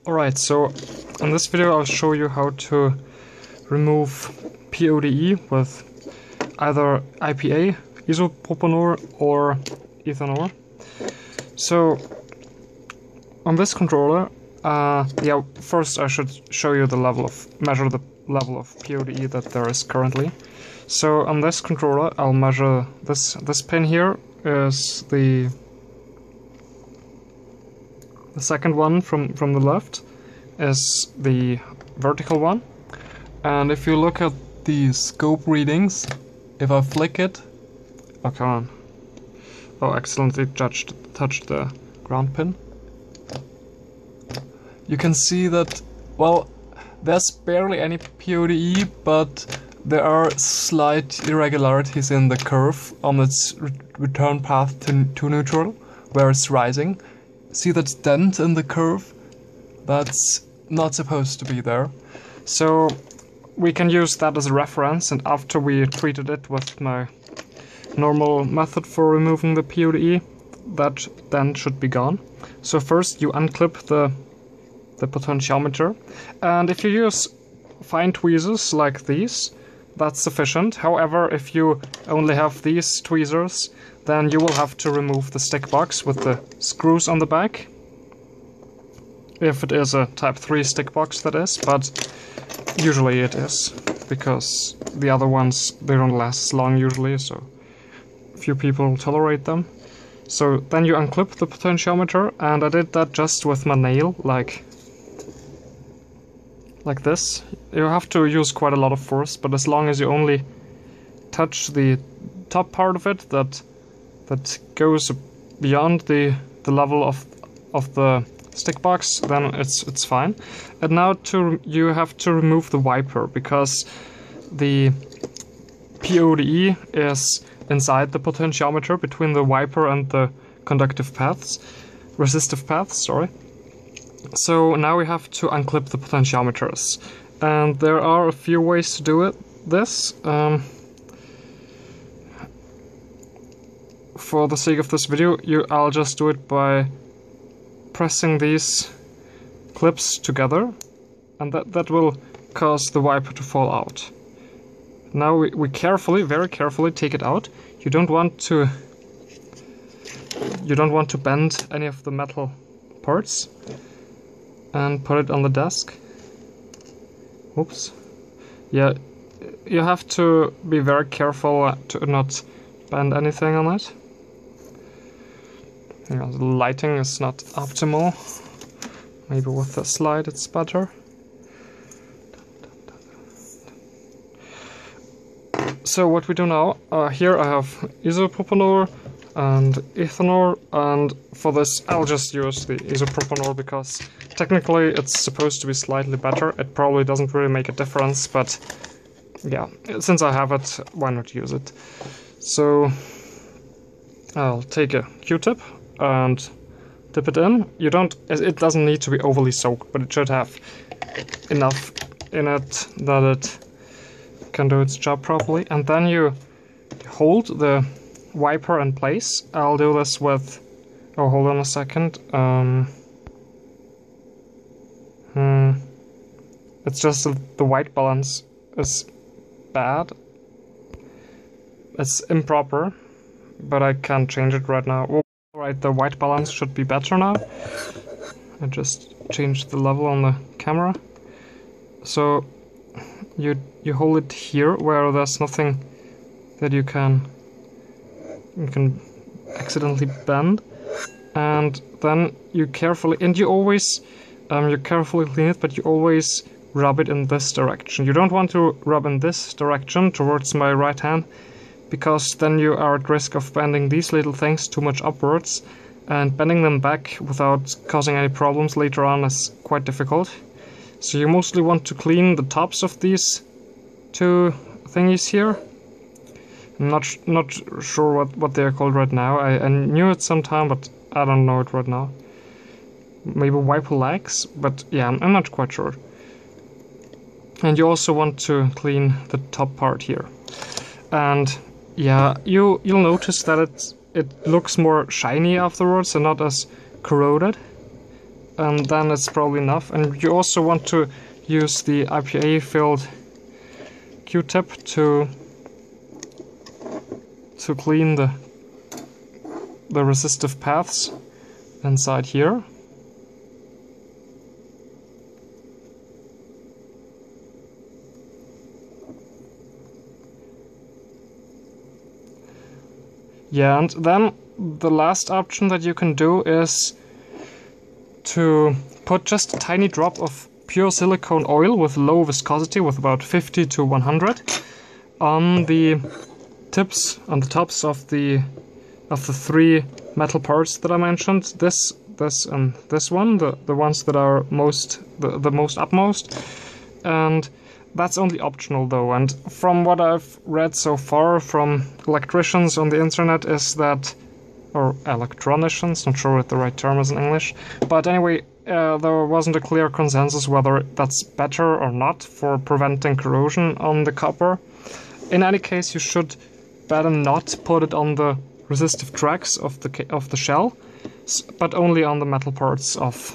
Alright, so in this video I'll show you how to remove PODE with either IPA, isopropanol or ethanol. So on this controller, first I should show you measure the level of PODE that there is currently. So on this controller I'll measure this pin here is the second one from the left is the vertical one, and if you look at the scope readings, if I flick it, oh come on, oh accidentally touched the ground pin, you can see that, well, there's barely any PODE, but there are slight irregularities in the curve on its return path to neutral, where it's rising. See that dent in the curve? That's not supposed to be there. So we can use that as a reference, and after we treated it with my normal method for removing the PODE, that dent should be gone. So first you unclip the potentiometer, and if you use fine tweezers like these, that's sufficient. However, if you only have these tweezers, then you will have to remove the stick box with the screws on the back. If it is a type 3 stick box, that is, but usually it is, because the other ones, they don't last long usually, so few people tolerate them. So then you unclip the potentiometer, and I did that just with my nail, like this. You have to use quite a lot of force, but as long as you only touch the top part of it that goes beyond the level of the stick box, then it's fine. And now you have to remove the wiper, because the PODE is inside the potentiometer between the wiper and the resistive paths, sorry. So now we have to unclip the potentiometers, and there are a few ways to do this. For the sake of this video, I'll just do it by pressing these clips together, and that will cause the wiper to fall out. Now we carefully, very carefully take it out. You don't want to bend any of the metal parts, and put it on the desk. Oops. Yeah, you have to be very careful to not bend anything on it. Yeah, the lighting is not optimal. Maybe with the slide it's better. So what we do now, here I have isopropanol and ethanol, and for this I'll just use the isopropanol because technically it's supposed to be slightly better. It probably doesn't really make a difference, but yeah, since I have it, why not use it? So I'll take a Q-tip and dip it in. It doesn't need to be overly soaked, but it should have enough in it that it can do its job properly. And then you hold the wiper in place. I'll do this with, oh, hold on a second. It's just that the white balance is bad. It's improper, but I can't change it right now. Alright, the white balance should be better now. I just changed the level on the camera. So you hold it here where there's nothing that you can accidentally bend, and then you carefully clean it, but you always rub it in this direction. You don't want to rub in this direction towards my right hand, because then you are at risk of bending these little things too much upwards, and bending them back without causing any problems later on is quite difficult. So you mostly want to clean the tops of these two thingies here. I'm not sure what they're called right now. I knew it sometime, but I don't know it right now. Maybe wiper legs, but yeah, I'm not quite sure. And you also want to clean the top part here. And yeah, you'll notice that it looks more shiny afterwards and not as corroded. and then it's probably enough. And you also want to use the IPA filled Q-tip to clean the resistive paths inside here. Yeah, and then the last option that you can do is to put just a tiny drop of pure silicone oil with low viscosity, with about 50 to 100, on the tips, on the tops of the 3 metal parts that I mentioned. This, and this one, the ones that are the most upmost. And that's only optional though, and from what I've read so far from electricians on the internet is that, or electronicians, not sure what the right term is in English, but anyway, there wasn't a clear consensus whether that's better or not for preventing corrosion on the copper. In any case, you should better not put it on the resistive tracks of the shell, but only on the metal parts of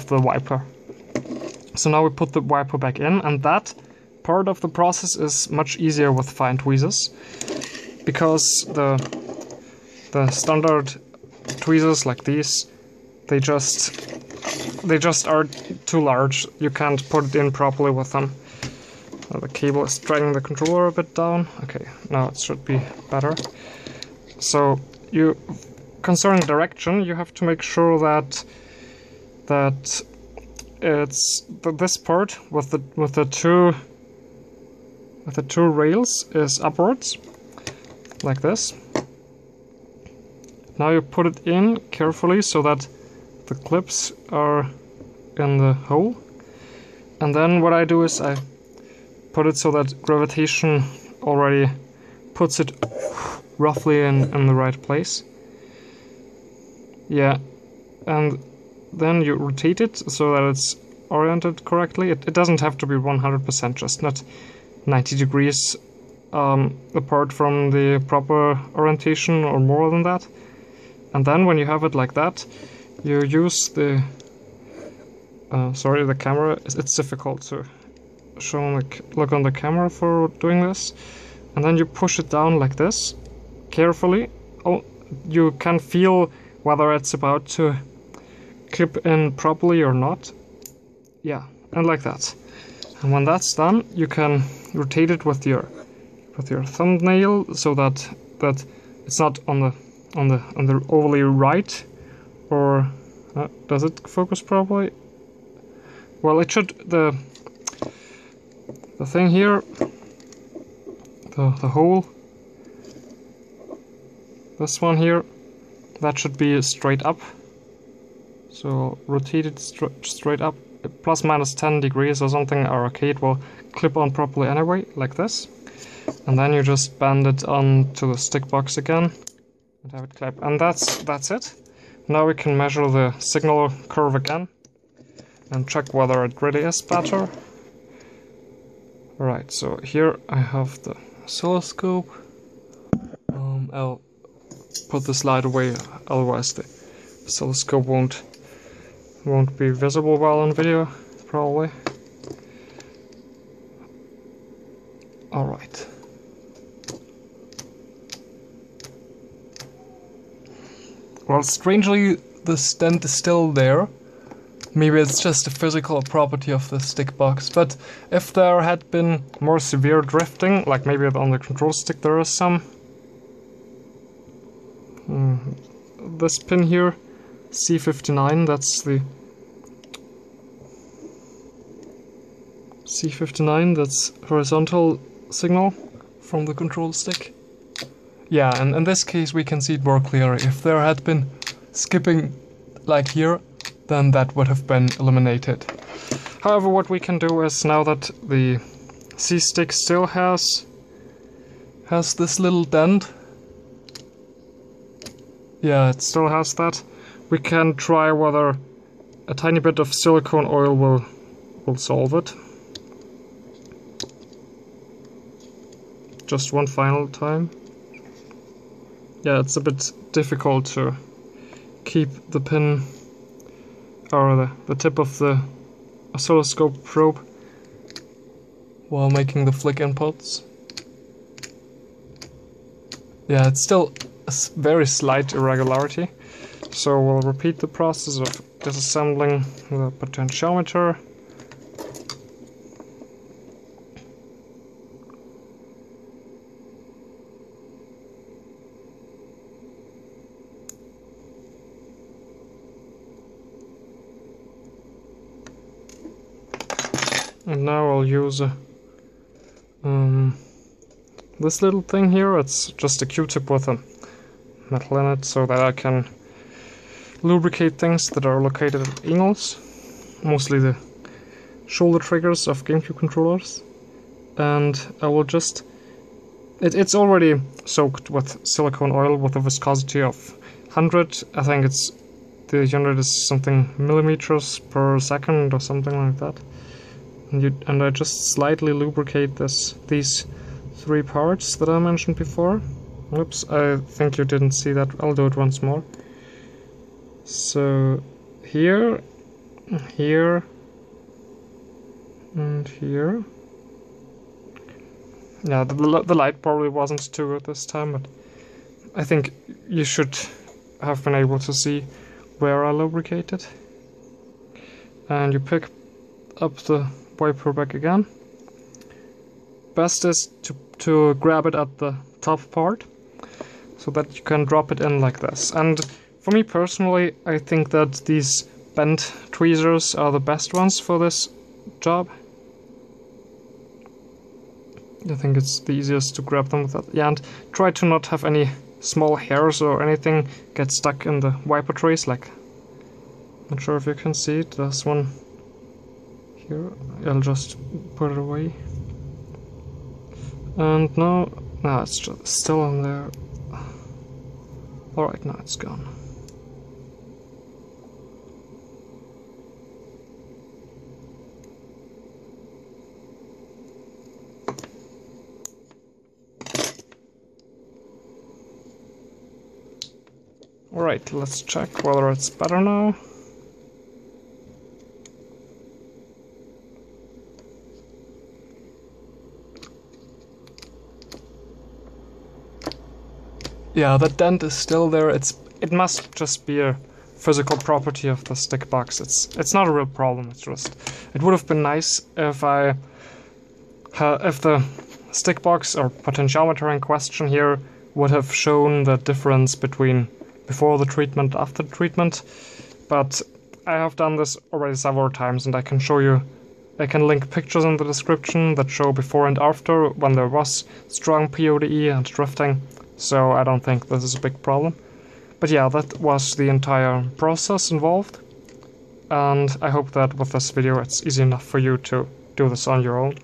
the wiper. So now we put the wiper back in, and that part of the process is much easier with fine tweezers, because the standard tweezers like these, they just are too large. You can't put it in properly with them. The cable is dragging the controller a bit down. Okay, now it should be better. So concerning direction, you have to make sure that it's this part with the two rails is upwards, like this. Now you put it in carefully so that the clips are in the hole, and then what I do is I put it so that gravitation already puts it roughly in the right place. Yeah, and then you rotate it so that it's oriented correctly. It doesn't have to be 100%, just not 90 degrees apart from the proper orientation or more than that. And then when you have it like that, you use the the camera. It's difficult to look on the camera for doing this. And then you push it down like this carefully. Oh, you can feel whether it's about to clip in properly or not. Yeah, and like that. And when that's done, you can rotate it with your thumbnail so that it's not on the overly right, or does it focus properly? Well, it should. The thing here, the hole, this one here, that should be straight up. So rotate it straight up, plus minus 10 degrees or something are okay. It will clip on properly anyway, like this. And then you just bend it onto the stick box again and have it clip. And that's it. Now we can measure the signal curve again and check whether it really is better. Right, so here I have the oscilloscope. I'll put the slide away, otherwise the oscilloscope won't be visible well on video, probably. Alright. Well, strangely, the stent is still there. Maybe it's just a physical property of the stick box, but if there had been more severe drifting, like maybe on the control stick there is some. This pin here, C59, that's the C59, that's horizontal signal from the control stick. Yeah, and in this case we can see it more clearly. If there had been skipping like here, then that would have been eliminated. However, what we can do is, now that the C-stick still has this little dent, yeah, it still has that, we can try whether a tiny bit of silicone oil will solve it. Just one final time. Yeah, it's a bit difficult to keep the pin or the tip of the oscilloscope probe while making the flick inputs. Yeah, it's still a very slight irregularity, so we'll repeat the process of disassembling the potentiometer. And now I'll use this little thing here. It's just a Q-tip with a metal in it, so that I can lubricate things that are located at angles, mostly the shoulder triggers of GameCube controllers. And I will just... It's already soaked with silicone oil with a viscosity of 100. I think the unit is something millimeters per second or something like that. And I just slightly lubricate these 3 parts that I mentioned before. Oops, I think you didn't see that. I'll do it once more. So here, here, and here. Yeah, the light probably wasn't too good this time, but I think you should have been able to see where I lubricated. And you pick up the wiper back again. Best is to grab it at the top part, so that you can drop it in like this. And for me personally, I think that these bent tweezers are the best ones for this job. I think it's the easiest to grab them with that. Yeah, and try to not have any small hairs or anything get stuck in the wiper trace, like, not sure if you can see it, there's one here. I'll just put it away. And now it's just still in there. Alright, now it's gone. Alright, let's check whether it's better now. Yeah, that dent is still there. It must just be a physical property of the stick box. It's not a real problem. It's just, it would have been nice if the stick box or potentiometer in question here would have shown the difference between before the treatment, after the treatment. But I have done this already several times, and I can show you. I can link pictures in the description that show before and after when there was strong PODE and drifting. So I don't think this is a big problem. But yeah, that was the entire process involved. And I hope that with this video it's easy enough for you to do this on your own.